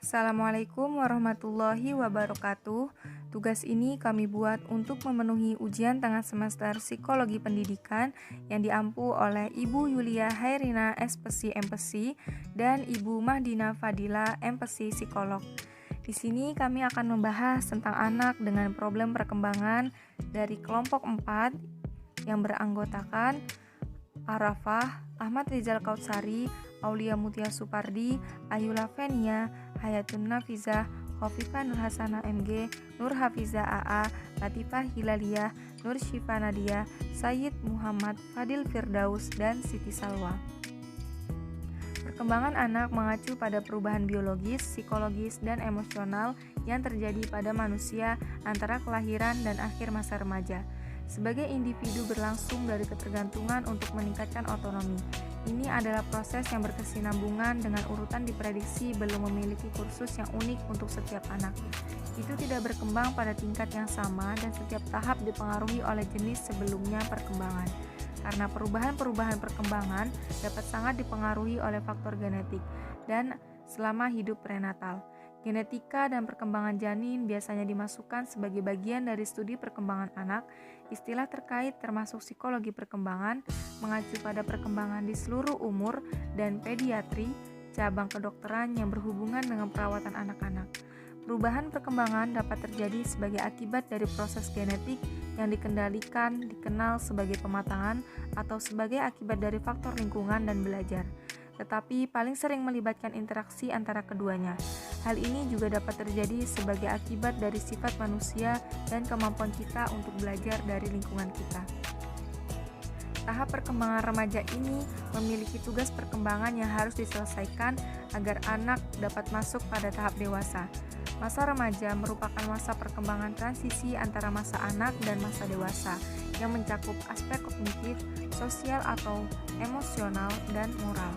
Assalamualaikum warahmatullahi wabarakatuh. Tugas ini kami buat untuk memenuhi ujian tengah semester Psikologi Pendidikan yang diampu oleh Ibu Yulia Hairina SPSI MPSI dan Ibu Mahdina Fadila MPSI Psikolog. Di sini kami akan membahas tentang anak dengan problem perkembangan dari kelompok 4 yang beranggotakan Arafah, Ahmad Rizal Kautsari, Aulia Mutia Supardi, Ayu Lavenia, Hayatun Nafizah, Khofifah Nur Hasanah MG, Nur Hafizah AA, Latifah Hilaliyah, Nur Syifa Nadia, Sayyid Muhammad Fadil Firdaus, dan Siti Salwa. Perkembangan anak mengacu pada perubahan biologis, psikologis, dan emosional yang terjadi pada manusia antara kelahiran dan akhir masa remaja. Sebagai individu berlangsung dari ketergantungan untuk meningkatkan otonomi. Ini adalah proses yang berkesinambungan dengan urutan diprediksi belum memiliki kursus yang unik untuk setiap anak. Itu tidak berkembang pada tingkat yang sama dan setiap tahap dipengaruhi oleh jenis sebelumnya perkembangan. Karena perubahan-perubahan perkembangan dapat sangat dipengaruhi oleh faktor genetik dan selama hidup prenatal. Genetika dan perkembangan janin biasanya dimasukkan sebagai bagian dari studi perkembangan anak. Istilah terkait termasuk psikologi perkembangan mengacu pada perkembangan di seluruh umur dan pediatri, cabang kedokteran yang berhubungan dengan perawatan anak-anak. Perubahan perkembangan dapat terjadi sebagai akibat dari proses genetik yang dikendalikan, dikenal sebagai pematangan, atau sebagai akibat dari faktor lingkungan dan belajar. Tetapi paling sering melibatkan interaksi antara keduanya. Hal ini juga dapat terjadi sebagai akibat dari sifat manusia dan kemampuan kita untuk belajar dari lingkungan kita. Tahap perkembangan remaja ini memiliki tugas perkembangan yang harus diselesaikan agar anak dapat masuk pada tahap dewasa. Masa remaja merupakan masa perkembangan transisi antara masa anak dan masa dewasa yang mencakup aspek kognitif, sosial atau emosional, dan moral.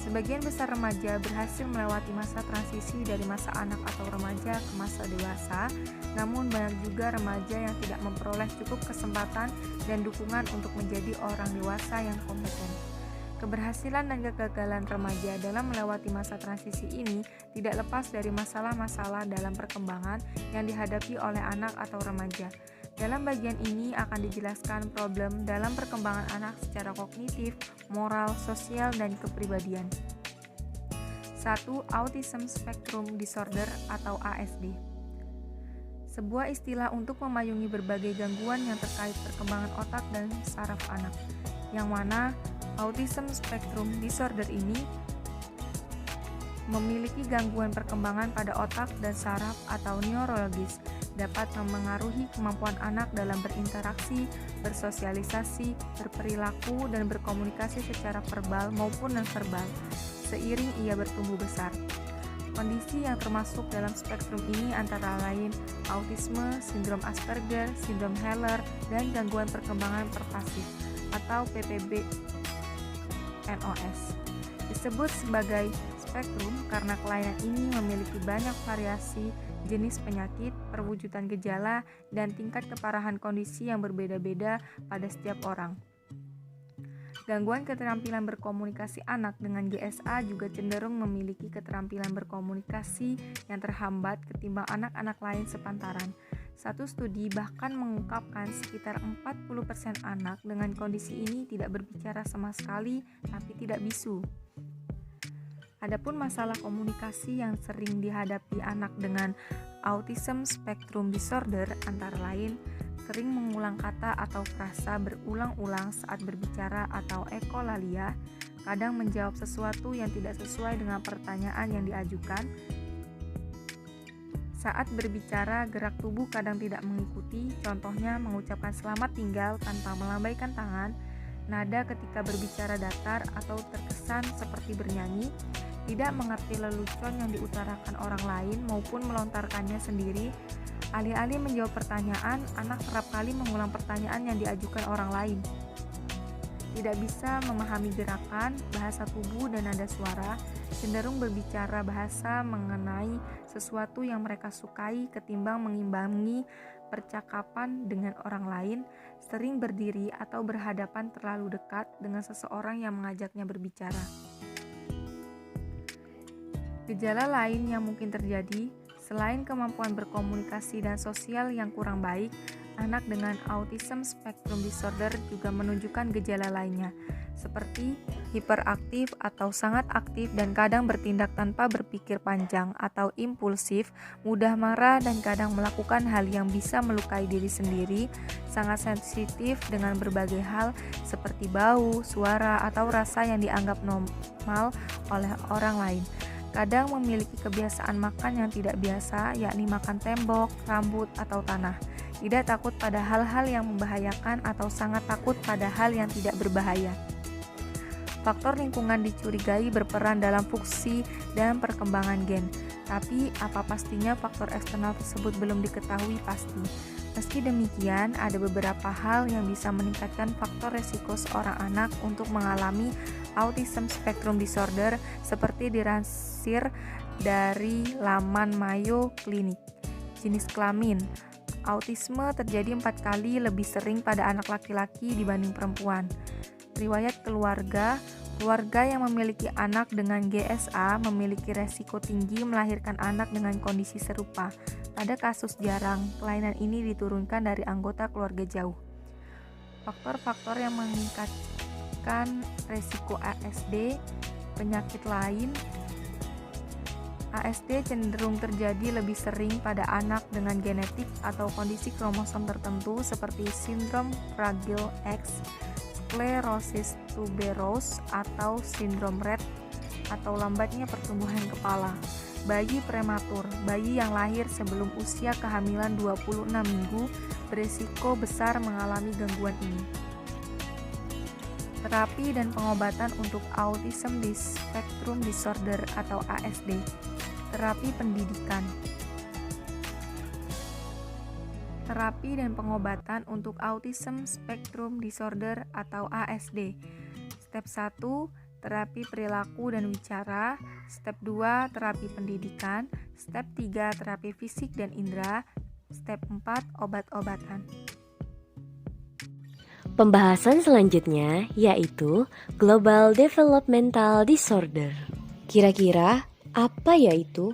Sebagian besar remaja berhasil melewati masa transisi dari masa anak atau remaja ke masa dewasa, namun banyak juga remaja yang tidak memperoleh cukup kesempatan dan dukungan untuk menjadi orang dewasa yang kompeten. Keberhasilan dan kegagalan remaja dalam melewati masa transisi ini tidak lepas dari masalah-masalah dalam perkembangan yang dihadapi oleh anak atau remaja. Dalam bagian ini akan dijelaskan problem dalam perkembangan anak secara kognitif, moral, sosial, dan kepribadian. 1. Autism Spectrum Disorder atau ASD. Sebuah istilah untuk memayungi berbagai gangguan yang terkait perkembangan otak dan saraf anak, yang mana Autism Spectrum Disorder ini memiliki gangguan perkembangan pada otak dan saraf atau neurologis, dapat memengaruhi kemampuan anak dalam berinteraksi, bersosialisasi, berperilaku, dan berkomunikasi secara verbal maupun non-verbal, seiring ia bertumbuh besar. Kondisi yang termasuk dalam spektrum ini antara lain autisme, sindrom Asperger, sindrom Heller, dan gangguan perkembangan pervasif atau PPB-NOS. Disebut sebagai spektrum karena kelainan ini memiliki banyak variasi jenis penyakit, perwujudan gejala, dan tingkat keparahan kondisi yang berbeda-beda pada setiap orang. Gangguan keterampilan berkomunikasi anak dengan GSA juga cenderung memiliki keterampilan berkomunikasi yang terhambat ketimbang anak-anak lain sepantaran. Satu studi bahkan mengungkapkan sekitar 40% anak dengan kondisi ini tidak berbicara sama sekali tapi tidak bisu. Adapun masalah komunikasi yang sering dihadapi anak dengan Autism Spectrum Disorder antara lain sering mengulang kata atau frasa berulang-ulang saat berbicara atau ekolalia, kadang menjawab sesuatu yang tidak sesuai dengan pertanyaan yang diajukan. Saat berbicara, gerak tubuh kadang tidak mengikuti, contohnya mengucapkan selamat tinggal tanpa melambaikan tangan, nada ketika berbicara datar atau terkesan seperti bernyanyi, tidak mengerti lelucon yang diutarakan orang lain maupun melontarkannya sendiri. Alih-alih menjawab pertanyaan, anak kerap kali mengulang pertanyaan yang diajukan orang lain. Tidak bisa memahami gerakan, bahasa tubuh, dan nada suara, cenderung berbicara bahasa mengenai sesuatu yang mereka sukai ketimbang mengimbangi percakapan dengan orang lain, sering berdiri atau berhadapan terlalu dekat dengan seseorang yang mengajaknya berbicara. Gejala lain yang mungkin terjadi, selain kemampuan berkomunikasi dan sosial yang kurang baik, anak dengan autism spectrum disorder juga menunjukkan gejala lainnya, seperti hiperaktif atau sangat aktif dan kadang bertindak tanpa berpikir panjang atau impulsif, mudah marah dan kadang melakukan hal yang bisa melukai diri sendiri, sangat sensitif dengan berbagai hal seperti bau, suara, atau rasa yang dianggap normal oleh orang lain. Kadang memiliki kebiasaan makan yang tidak biasa, yakni makan tembok, rambut, atau tanah. Tidak takut pada hal-hal yang membahayakan atau sangat takut pada hal yang tidak berbahaya. Faktor lingkungan dicurigai berperan dalam fungsi dan perkembangan gen, tapi apa pastinya faktor eksternal tersebut belum diketahui pasti. Meski demikian, ada beberapa hal yang bisa meningkatkan faktor resiko seorang anak untuk mengalami autism spectrum disorder seperti dilansir dari laman Mayo Clinic. Jenis kelamin. Autisme terjadi 4 kali lebih sering pada anak laki-laki dibanding perempuan. Riwayat keluarga yang memiliki anak dengan GSA memiliki resiko tinggi melahirkan anak dengan kondisi serupa. Pada kasus jarang, kelainan ini diturunkan dari anggota keluarga jauh. Faktor-faktor yang meningkatkan resiko ASD, penyakit lain. ASD cenderung terjadi lebih sering pada anak dengan genetik atau kondisi kromosom tertentu seperti sindrom Fragile X, sklerosis tuberosa atau sindrom Rett atau lambatnya pertumbuhan kepala. Bayi prematur, bayi yang lahir sebelum usia kehamilan 26 minggu berisiko besar mengalami gangguan ini. Terapi dan pengobatan untuk autism spectrum disorder atau ASD. Terapi pendidikan. Terapi dan pengobatan untuk autism spectrum disorder atau ASD. Step 1, terapi perilaku dan wicara. Step 2, terapi pendidikan. Step 3, terapi fisik dan indera. Step 4, obat-obatan. Pembahasan selanjutnya yaitu Global Developmental Disorder. Kira-kira apa yaitu?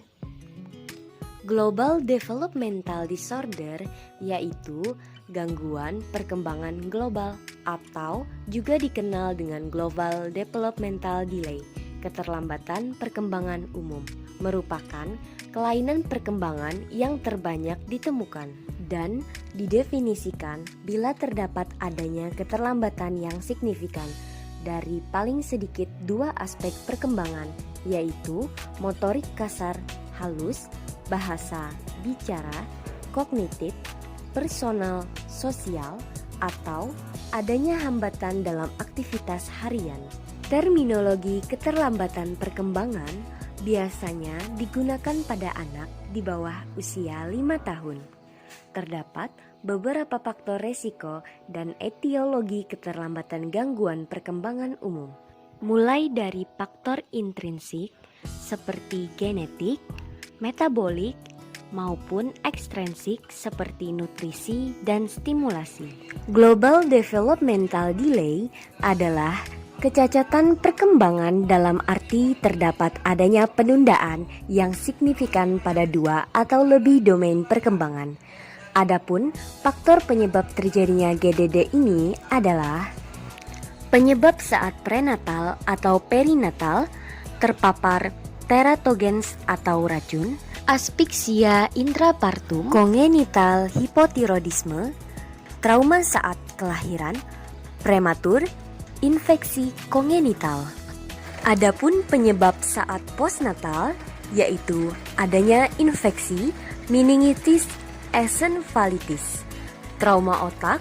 Global Developmental Disorder yaitu gangguan perkembangan global atau juga dikenal dengan Global Developmental Delay, keterlambatan perkembangan umum, merupakan kelainan perkembangan yang terbanyak ditemukan dan didefinisikan bila terdapat adanya keterlambatan yang signifikan dari paling sedikit 2 aspek perkembangan, yaitu motorik kasar, halus, bahasa, bicara, kognitif, personal, sosial, atau adanya hambatan dalam aktivitas harian. Terminologi keterlambatan perkembangan biasanya digunakan pada anak di bawah usia 5 tahun. Terdapat beberapa faktor resiko dan etiologi keterlambatan gangguan perkembangan umum, mulai dari faktor intrinsik seperti genetik, metabolik, maupun ekstrinsik seperti nutrisi dan stimulasi. Global Developmental Delay adalah kecacatan perkembangan dalam arti terdapat adanya penundaan yang signifikan pada 2 atau lebih domain perkembangan. Adapun faktor penyebab terjadinya GDD ini adalah penyebab saat prenatal atau perinatal, terpapar teratogens atau racun, aspiksia intrapartum, kongenital hipotiroidisme, trauma saat kelahiran, prematur, infeksi kongenital. Adapun penyebab saat postnatal yaitu adanya infeksi, meningitis, encephalitis, trauma otak,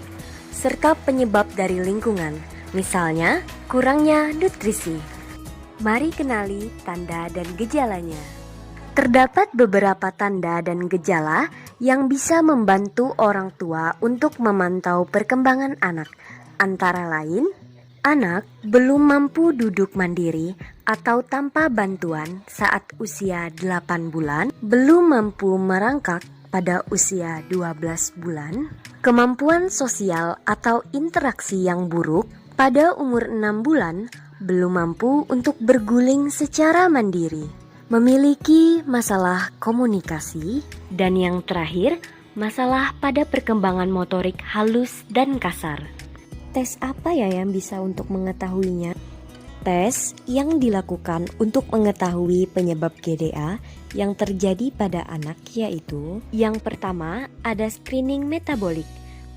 serta penyebab dari lingkungan, misalnya kurangnya nutrisi. Mari kenali tanda dan gejalanya. Terdapat beberapa tanda dan gejala yang bisa membantu orang tua untuk memantau perkembangan anak, antara lain anak belum mampu duduk mandiri atau tanpa bantuan saat usia 8 bulan, belum mampu merangkak pada usia 12 bulan, kemampuan sosial atau interaksi yang buruk pada umur 6 bulan, belum mampu untuk berguling secara mandiri. memiliki masalah komunikasi, dan yang terakhir, masalah pada perkembangan motorik halus dan kasar. Tes apa ya yang bisa untuk mengetahuinya? Tes yang dilakukan untuk mengetahui penyebab GDA yang terjadi pada anak yaitu yang pertama ada screening metabolik,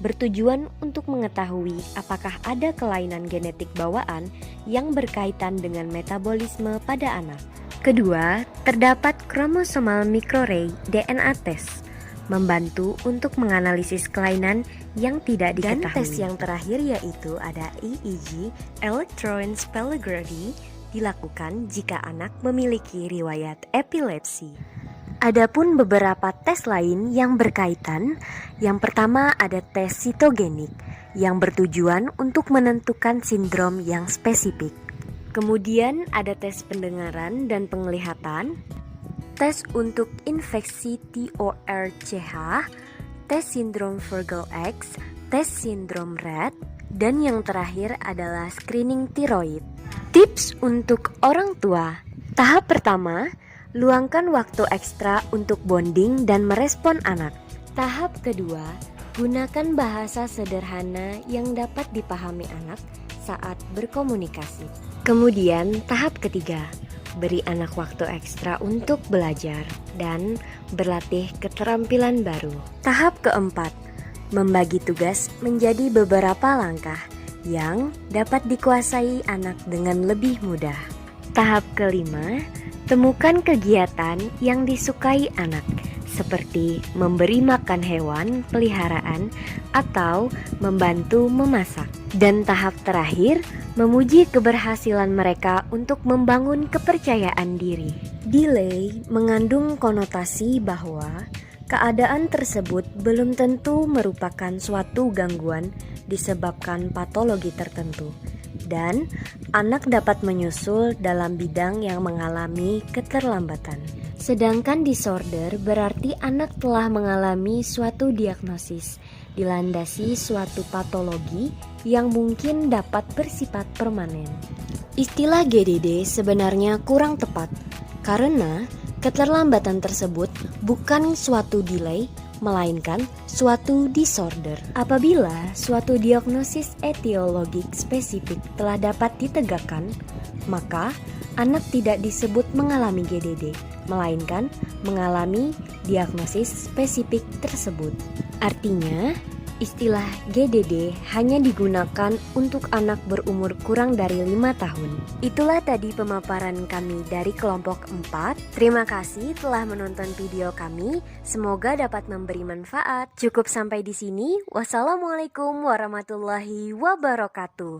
bertujuan untuk mengetahui apakah ada kelainan genetik bawaan yang berkaitan dengan metabolisme pada anak. Kedua, terdapat chromosomal microarray DNA test, membantu untuk menganalisis kelainan yang tidak diketahui. Dan tes yang terakhir yaitu ada EEG, electroencephalography, dilakukan jika anak memiliki riwayat epilepsi. Adapun beberapa tes lain yang berkaitan, yang pertama ada tes sitogenik, yang bertujuan untuk menentukan sindrom yang spesifik. Kemudian ada tes pendengaran dan penglihatan, tes untuk infeksi TORCH, tes sindrom Fragile X, tes sindrom Rett, dan yang terakhir adalah screening tiroid. Tips untuk orang tua. Tahap pertama, luangkan waktu ekstra untuk bonding dan merespon anak. Tahap kedua, gunakan bahasa sederhana yang dapat dipahami anak saat berkomunikasi. Kemudian tahap ketiga, beri anak waktu ekstra untuk belajar dan berlatih keterampilan baru. Tahap keempat, membagi tugas menjadi beberapa langkah yang dapat dikuasai anak dengan lebih mudah. Tahap kelima, temukan kegiatan yang disukai anak, seperti memberi makan hewan peliharaan atau membantu memasak. Dan tahap terakhir, memuji keberhasilan mereka untuk membangun kepercayaan diri. Delay mengandung konotasi bahwa keadaan tersebut belum tentu merupakan suatu gangguan disebabkan patologi tertentu, dan anak dapat menyusul dalam bidang yang mengalami keterlambatan. Sedangkan disorder berarti anak telah mengalami suatu diagnosis, dilandasi suatu patologi yang mungkin dapat bersifat permanen. Istilah GDD sebenarnya kurang tepat, karena keterlambatan tersebut bukan suatu delay, melainkan suatu disorder. Apabila suatu diagnosis etiologik spesifik telah dapat ditegakkan, maka anak tidak disebut mengalami GDD, melainkan mengalami diagnosis spesifik tersebut. Artinya, istilah GDD hanya digunakan untuk anak berumur kurang dari 5 tahun. Itulah tadi pemaparan kami dari kelompok 4. Terima kasih telah menonton video kami. Semoga dapat memberi manfaat. Cukup sampai di sini. Wassalamualaikum warahmatullahi wabarakatuh.